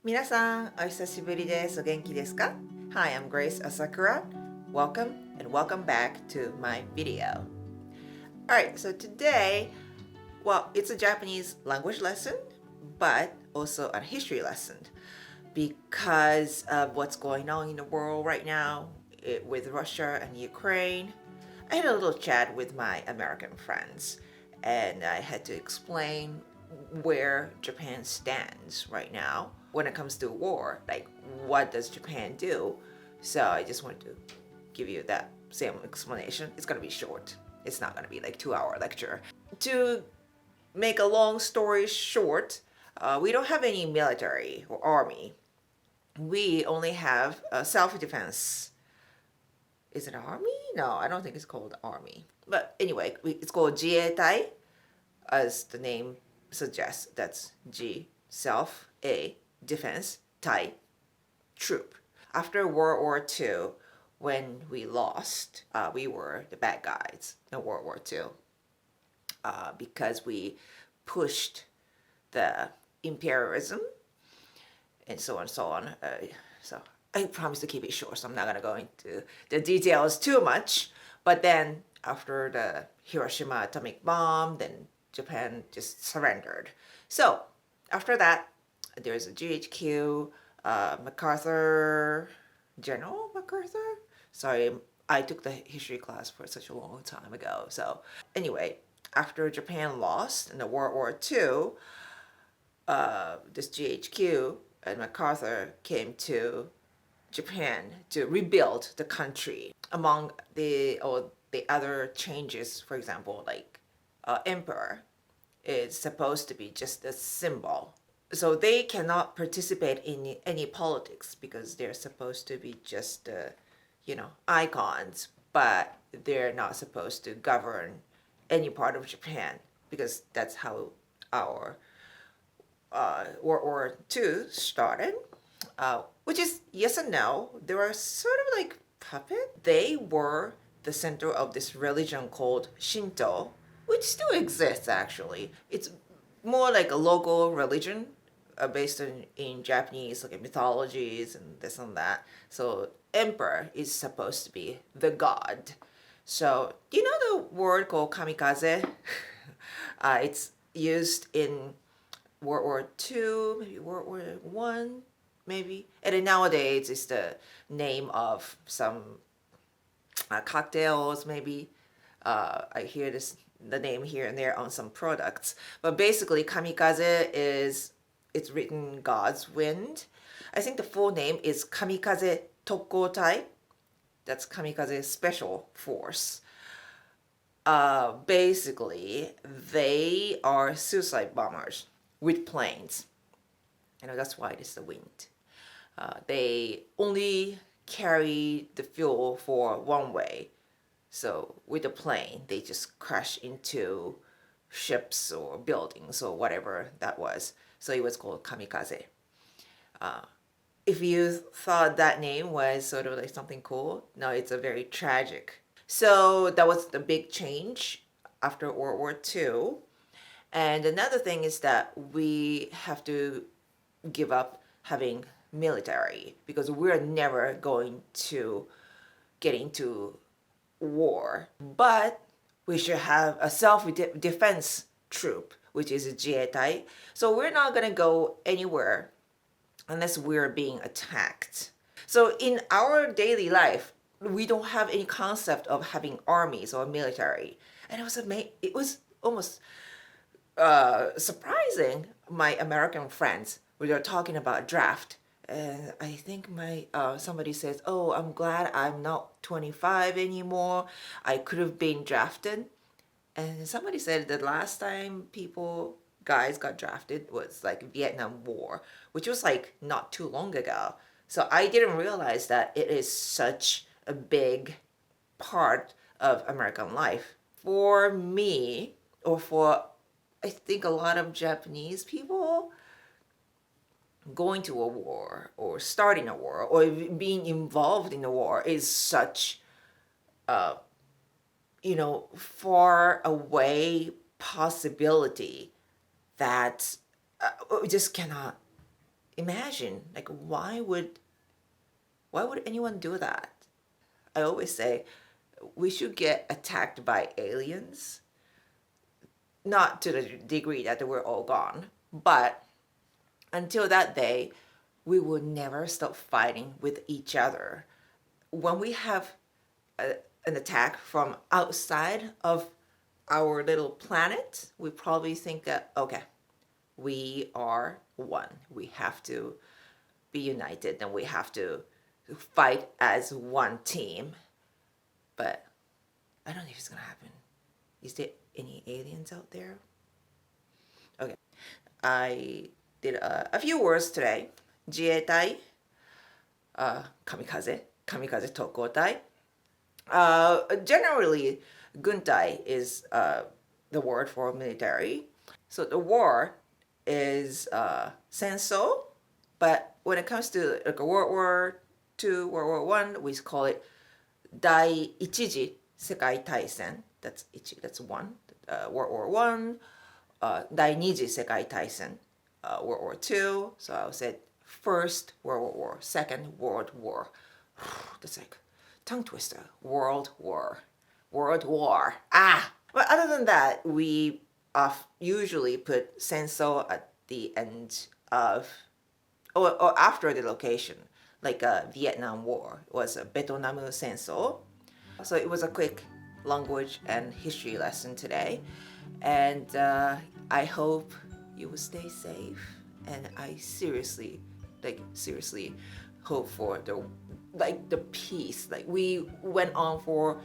皆さん、お久しぶりです。お元気ですか? Hi, I'm Grace Asakura. Welcome and welcome back to my video. Alright, so today, well, it's a Japanese language lesson, but also a history lesson because of what's going on in the world right now with Russia and Ukraine. I had a little chat with my American friends and I had to explain where Japan stands right now when it comes to war. Like, what does Japan do? So I just wanted to give you that same explanation. It's gonna be short. It's not gonna be like 2 hour lecture. To make a long story short, we don't have any military or army. We only have self-defense. Is it army? No, I don't think it's called army. But anyway, it's called jieitai, as the name suggests. That's G, self, A, defense, tai, troop. After World War II, when we lost, we were the bad guys in World War II because we pushed the imperialism and so on and so on. So I promise to keep it short, so I'm not going to go into the details too much. But then after the Hiroshima atomic bomb, then Japan just surrendered. So after that, there's a GHQ, MacArthur, General MacArthur? Sorry, I took the history class for such a long time ago. So anyway, after Japan lost in the World War II, this GHQ and MacArthur came to Japan to rebuild the country. Among the other changes, for example, like emperor is supposed to be just a symbol. So they cannot participate in any politics because they're supposed to be just, icons, but they're not supposed to govern any part of Japan because that's how our World War II started, which is yes and no. They were sort of like puppet. They were the center of this religion called Shinto, which still exists actually. It's more like a local religion based in Japanese like mythologies and this and that. So emperor is supposed to be the god. So do you know the word called kamikaze? It's used in World War II, maybe World War One, maybe. And then nowadays it's the name of some cocktails, maybe. I hear the name here and there on some products. But basically, kamikaze it's written God's wind. I think the full name is Kamikaze Tokkoutai. That's Kamikaze Special Force. Basically, they are suicide bombers with planes. That's why it's the wind. They only carry the fuel for one way. So with the plane, they just crash into ships or buildings or whatever that was. So it was called kamikaze. If you thought that name was sort of like something cool, no, it's a very tragic. So that was the big change after World War II. And another thing is that we have to give up having military because we're never going to get into war. But we should have a self-defense troop, which is a jieitai. So we're not going to go anywhere unless we're being attacked. So in our daily life, we don't have any concept of having armies or military. And it was almost surprising. My American friends, we were talking about draft, and I think my somebody says, "Oh, I'm glad I'm not 25 anymore. I could have been drafted." And somebody said the last time guys got drafted was like Vietnam War, which was like not too long ago. So I didn't realize that it is such a big part of American life. For me, or for I think a lot of Japanese people, going to a war or starting a war or being involved in a war is such far away possibility that we just cannot imagine, like, why would anyone do that? I always say we should get attacked by aliens, not to the degree that we're all gone, but until that day, we will never stop fighting with each other. When we have an attack from outside of our little planet, we probably think that, okay, we are one. We have to be united and we have to fight as one team. But I don't know if it's going to happen. Is there any aliens out there? Okay. I did a few words today. 自衛隊, kamikaze, kamikaze tokotai. Generally, guntai is the word for military. So the war is senso, but when it comes to like a World War II, World War One, we call it 第一次世界大戦. That's one. World War One, 第二次世界大戦, World War Two. So I said First World War, Second World War. That's like tongue twister. World War. But other than that, we usually put senso at the end of or after the location. Like Vietnam War was a Vietnam senso. So it was a quick language and history lesson today. And I hope you will stay safe. And I seriously hope for the peace. Like we went on for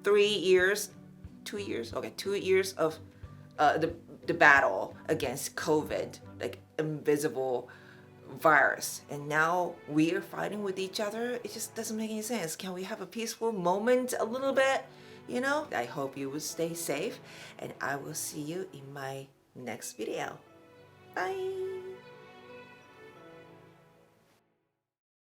3 years, 2 years, okay, 2 years of the battle against COVID, like invisible virus, and now we are fighting with each other. It just doesn't make any sense. Can we have a peaceful moment a little bit? I hope you will stay safe, and I will see you in my next video. Bye.